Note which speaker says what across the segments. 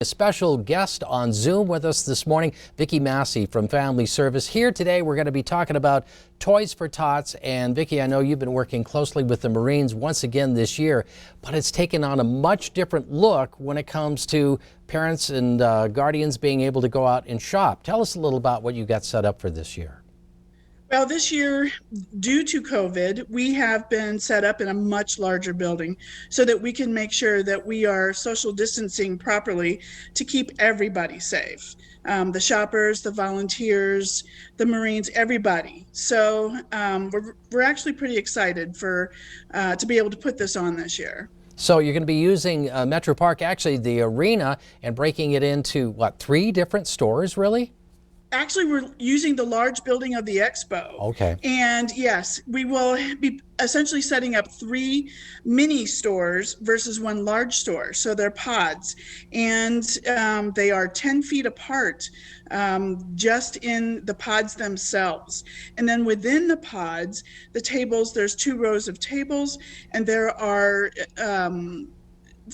Speaker 1: A special guest on Zoom with us this morning, Vicki Massey from Family Service. Here today, we're going to be talking about Toys for Tots. And Vicki, I know you've been working closely with the Marines once again this year, but it's taken on a much different look when it comes to parents and guardians being able to go out and shop. Tell us a little about what you got set up for this year.
Speaker 2: Well, this year, due to COVID, we have been set up in a much larger building so that we can make sure that we are social distancing properly to keep everybody safe. The shoppers, the volunteers, the Marines, everybody. So we're actually pretty excited to be able to put this on this year.
Speaker 1: So you're going to be using Metro Park, actually the arena, and breaking it into, what, 3 different stores, really?
Speaker 2: Actually, we're using the large building of the expo.
Speaker 1: Okay.
Speaker 2: And yes, we will be essentially setting up 3 mini stores versus 1 large store. So they're pods, and they are 10 feet apart, just in the pods themselves. And then within the pods, the tables, there's 2 rows of tables, and there are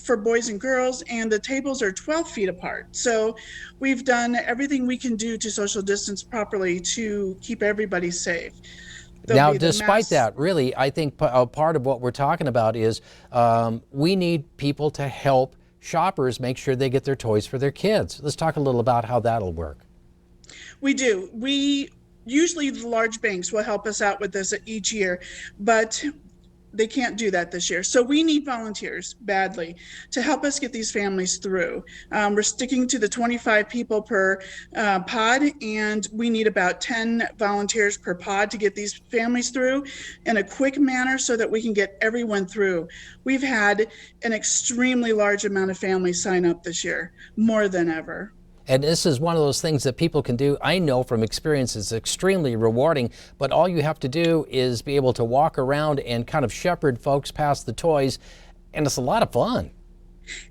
Speaker 2: for boys and girls, and the tables are 12 feet apart. So we've done everything we can do to social distance properly to keep everybody safe.
Speaker 1: Now, despite that, really, I think a part of what we're talking about is we need people to help shoppers make sure they get their toys for their kids. Let's talk a little about how that'll work.
Speaker 2: We do. Usually the large banks will help us out with this each year, but they can't do that this year. So we need volunteers badly to help us get these families through. We're sticking to the 25 people per pod, and we need about 10 volunteers per pod to get these families through in a quick manner so that we can get everyone through. We've had an extremely large amount of families sign up this year, more than ever.
Speaker 1: And this is one of those things that people can do. I know from experience it's extremely rewarding, but all you have to do is be able to walk around and kind of shepherd folks past the toys, and it's a lot of fun.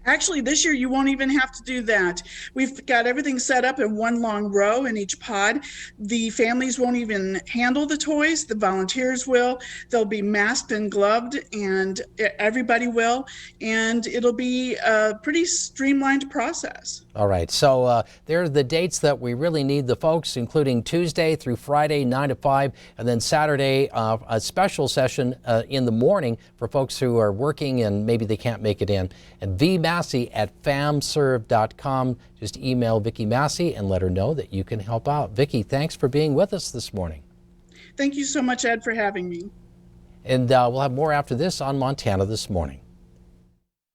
Speaker 2: Actually, this year you won't even have to do that. We've got everything set up in 1 long row in each pod. The families won't even handle the toys. The volunteers will. They'll be masked and gloved, and everybody will. And it'll be a pretty streamlined process.
Speaker 1: All right. So there are the dates that we really need the folks, including Tuesday through Friday, 9 to 5, and then Saturday, a special session in the morning for folks who are working and maybe they can't make it in. And vmassey@famserve.com. Just email Vicki Massey and let her know that you can help out. Vicki, thanks for being with us this morning.
Speaker 2: Thank you so much, Ed, for having me.
Speaker 1: And we'll have more after this on Montana This Morning.